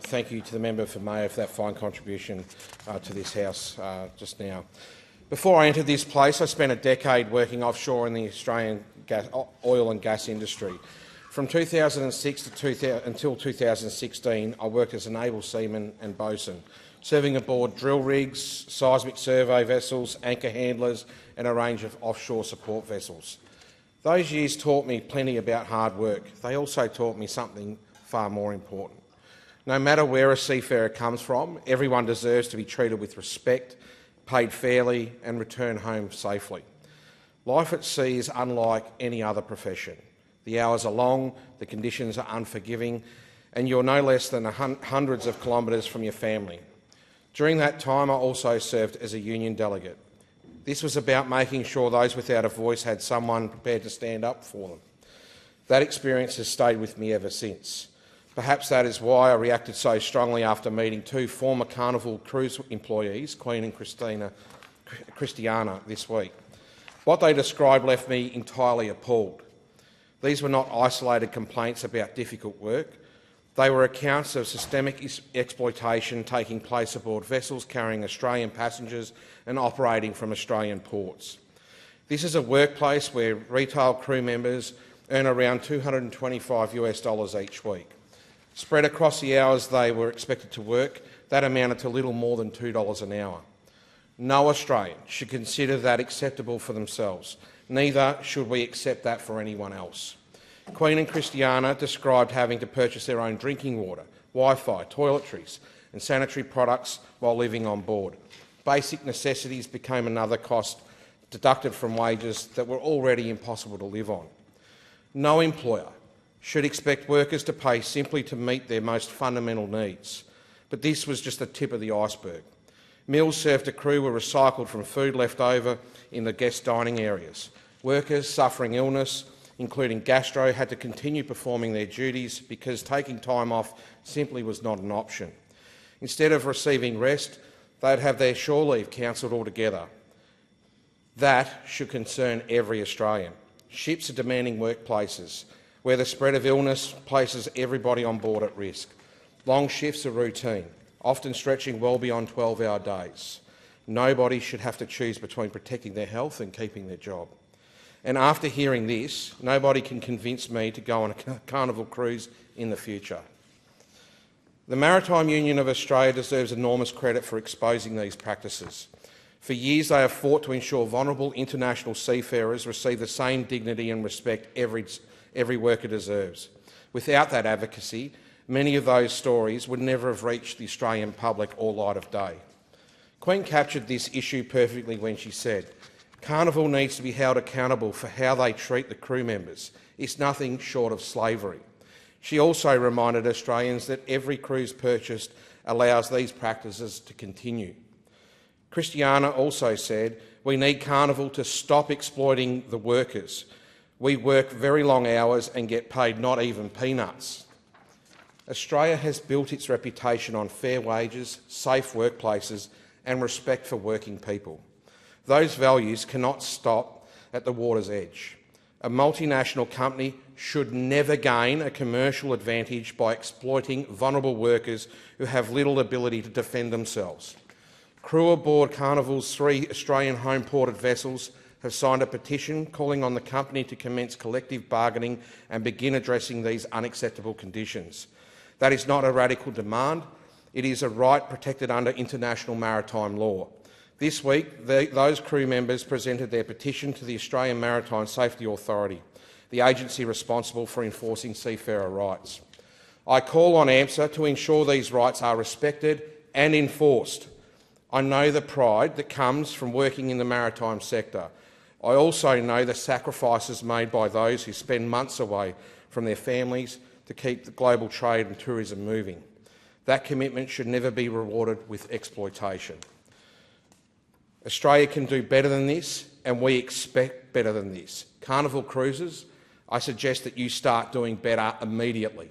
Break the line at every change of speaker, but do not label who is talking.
thank you to the member for Mayo for that fine contribution to this House just now. Before I entered this place, I spent a decade working offshore in the Australian oil and gas industry. From 2006 until 2016, I worked as a naval seaman and bosun, serving aboard drill rigs, seismic survey vessels, anchor handlers and a range of offshore support vessels. Those years taught me plenty about hard work. They also taught me something far more important. No matter where a seafarer comes from, everyone deserves to be treated with respect, paid fairly and return home safely. Life at sea is unlike any other profession. The hours are long, the conditions are unforgiving, and you're no less than hundreds of kilometres from your family. During that time, I also served as a union delegate. This was about making sure those without a voice had someone prepared to stand up for them. That experience has stayed with me ever since. Perhaps that is why I reacted so strongly after meeting two former Carnival Cruise employees, Queen and Christiana, this week. What they described left me entirely appalled. These were not isolated complaints about difficult work. They were accounts of systemic exploitation taking place aboard vessels carrying Australian passengers and operating from Australian ports. This is a workplace where retail crew members earn around $225 each week. Spread across the hours they were expected to work, that amounted to little more than $2 an hour. No Australian should consider that acceptable for themselves. Neither should we accept that for anyone else. Queen and Christiana described having to purchase their own drinking water, Wi-Fi, toiletries and sanitary products while living on board. Basic necessities became another cost deducted from wages that were already impossible to live on. No employer should expect workers to pay simply to meet their most fundamental needs. But this was just the tip of the iceberg. Meals served to crew were recycled from food left over in the guest dining areas. Workers suffering illness, including gastro, had to continue performing their duties because taking time off simply was not an option. Instead of receiving rest, they'd have their shore leave cancelled altogether. That should concern every Australian. Ships are demanding workplaces where the spread of illness places everybody on board at risk. Long shifts are routine, often stretching well beyond 12-hour days. Nobody should have to choose between protecting their health and keeping their job. And after hearing this, nobody can convince me to go on a Carnival cruise in the future. The Maritime Union of Australia deserves enormous credit for exposing these practices. For years they have fought to ensure vulnerable international seafarers receive the same dignity and respect every worker deserves. Without that advocacy, many of those stories would never have reached the Australian public or light of day. Queen captured this issue perfectly when she said, "Carnival needs to be held accountable for how they treat the crew members. It's nothing short of slavery." She also reminded Australians that every cruise purchased allows these practices to continue. Christiana also said, "We need Carnival to stop exploiting the workers. We work very long hours and get paid not even peanuts." Australia has built its reputation on fair wages, safe workplaces and respect for working people. Those values cannot stop at the water's edge. A multinational company should never gain a commercial advantage by exploiting vulnerable workers who have little ability to defend themselves. Crew aboard Carnival's 3 Australian home-ported vessels have signed a petition calling on the company to commence collective bargaining and begin addressing these unacceptable conditions. That is not a radical demand. It is a right protected under international maritime law. This week, those crew members presented their petition to the Australian Maritime Safety Authority, the agency responsible for enforcing seafarer rights. I call on AMSA to ensure these rights are respected and enforced. I know the pride that comes from working in the maritime sector. I also know the sacrifices made by those who spend months away from their families to keep the global trade and tourism moving. That commitment should never be rewarded with exploitation. Australia can do better than this, and we expect better than this. Carnival Cruises, I suggest that you start doing better immediately.